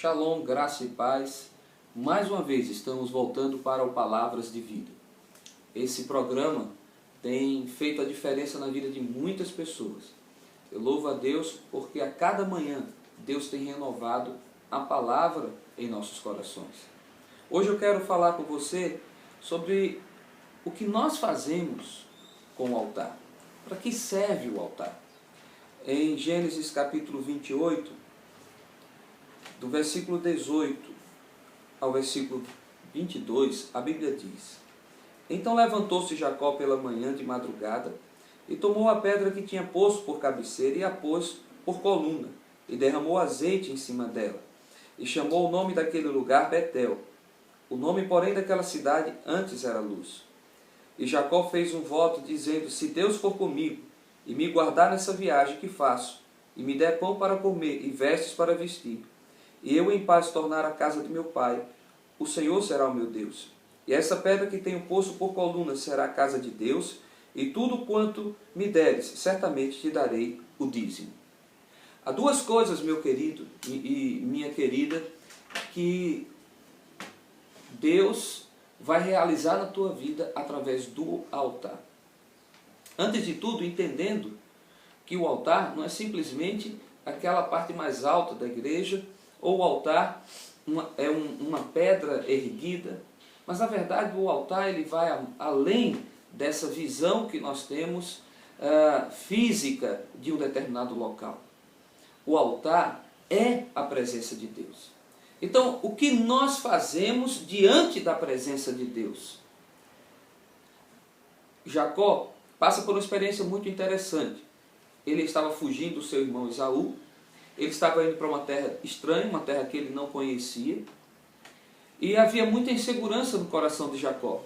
Shalom, graça e paz. Mais uma vez estamos voltando para o Palavras de Vida. Esse programa tem feito a diferença na vida de muitas pessoas. Eu louvo a Deus porque a cada manhã Deus tem renovado a palavra em nossos corações. Hoje eu quero falar com você sobre o que nós fazemos com o altar. Para que serve o altar? Em Gênesis capítulo 28, do versículo 18 ao versículo 22, a Bíblia diz: Então levantou-se Jacó pela manhã de madrugada, e tomou a pedra que tinha posto por cabeceira, e a pôs por coluna, e derramou azeite em cima dela, e chamou o nome daquele lugar Betel. O nome, porém, daquela cidade antes era Luz. E Jacó fez um voto, dizendo: Se Deus for comigo, e me guardar nessa viagem que faço, e me der pão para comer, e vestes para vestir, e eu em paz tornar a casa de meu pai, o Senhor será o meu Deus. E essa pedra que tenho posto por coluna será a casa de Deus, e tudo quanto me deres, certamente te darei o dízimo. Há duas coisas, meu querido e minha querida, que Deus vai realizar na tua vida através do altar. Antes de tudo, entendendo que o altar não é simplesmente aquela parte mais alta da igreja, ou o altar é uma pedra erguida, mas na verdade o altar ele vai além dessa visão que nós temos física de um determinado local. O altar é a presença de Deus. Então, o que nós fazemos diante da presença de Deus? Jacó passa por uma experiência muito interessante. Ele estava fugindo do seu irmão Esaú. Ele estava indo para uma terra estranha, uma terra que ele não conhecia. E havia muita insegurança no coração de Jacó.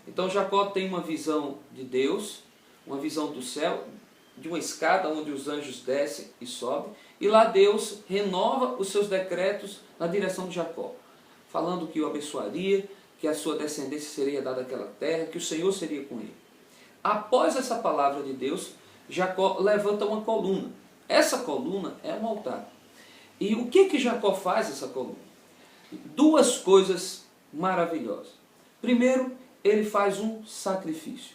Então Jacó tem uma visão de Deus, uma visão do céu, de uma escada onde os anjos descem e sobem. E lá Deus renova os seus decretos na direção de Jacó, falando que o abençoaria, que a sua descendência seria dada àquela terra, que o Senhor seria com ele. Após essa palavra de Deus, Jacó levanta uma coluna. Essa coluna é um altar. E o que Jacó faz essa coluna? Duas coisas maravilhosas. Primeiro, ele faz um sacrifício.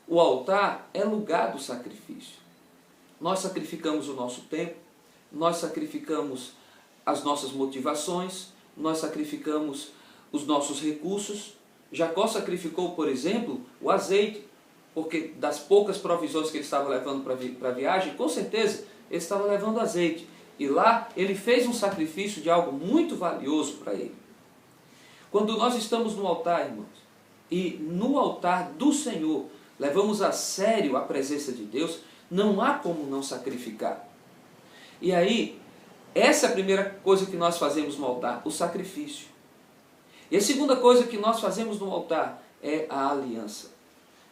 O altar é lugar do sacrifício. Nós sacrificamos o nosso tempo, nós sacrificamos as nossas motivações, nós sacrificamos os nossos recursos. Jacó sacrificou, por exemplo, o azeite, porque das poucas provisões que ele estava levando para a viagem, com certeza ele estava levando azeite. E lá ele fez um sacrifício de algo muito valioso para ele. Quando nós estamos no altar, irmãos, e no altar do Senhor levamos a sério a presença de Deus, não há como não sacrificar. E aí, essa é a primeira coisa que nós fazemos no altar, o sacrifício. E a segunda coisa que nós fazemos no altar é a aliança.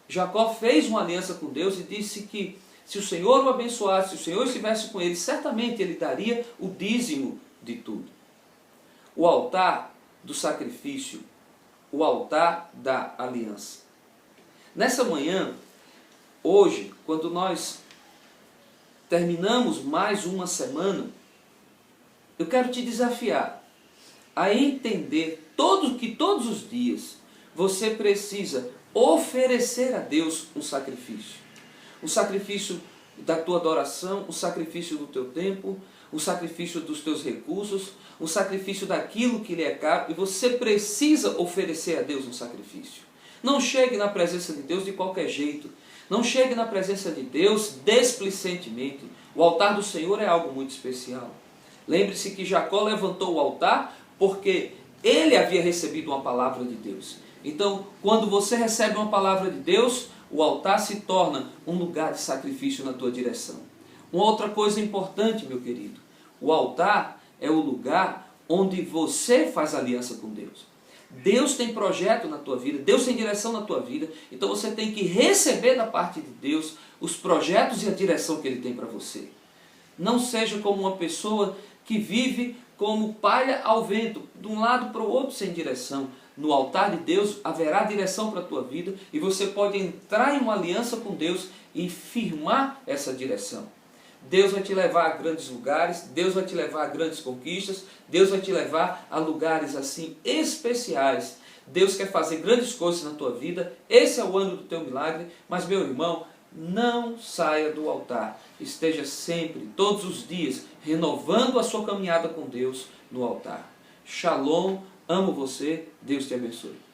Jacó fez uma aliança com Deus e disse que se o Senhor o abençoasse, se o Senhor estivesse com ele, certamente ele daria o dízimo de tudo. O altar do sacrifício, o altar da aliança. Nessa manhã, hoje, quando nós terminamos mais uma semana, eu quero te desafiar a entender que todos os dias você precisa oferecer a Deus um sacrifício. Um sacrifício da tua adoração, um sacrifício do teu tempo, um sacrifício dos teus recursos, um sacrifício daquilo que lhe é caro, e você precisa oferecer a Deus um sacrifício. Não chegue na presença de Deus de qualquer jeito. Não chegue na presença de Deus desplicentemente. O altar do Senhor é algo muito especial. Lembre-se que Jacó levantou o altar porque ele havia recebido uma palavra de Deus. Então, quando você recebe uma palavra de Deus, o altar se torna um lugar de sacrifício na tua direção. Uma outra coisa importante, meu querido, o altar é o lugar onde você faz aliança com Deus. Deus tem projeto na tua vida, Deus tem direção na tua vida, então você tem que receber da parte de Deus os projetos e a direção que Ele tem para você. Não seja como uma pessoa que vive como palha ao vento, de um lado para o outro sem direção. No altar de Deus haverá direção para a tua vida e você pode entrar em uma aliança com Deus e firmar essa direção. Deus vai te levar a grandes lugares, Deus vai te levar a grandes conquistas, Deus vai te levar a lugares assim especiais. Deus quer fazer grandes coisas na tua vida, esse é o ano do teu milagre, mas meu irmão, não saia do altar, esteja sempre, todos os dias, renovando a sua caminhada com Deus no altar. Shalom, amo você, Deus te abençoe.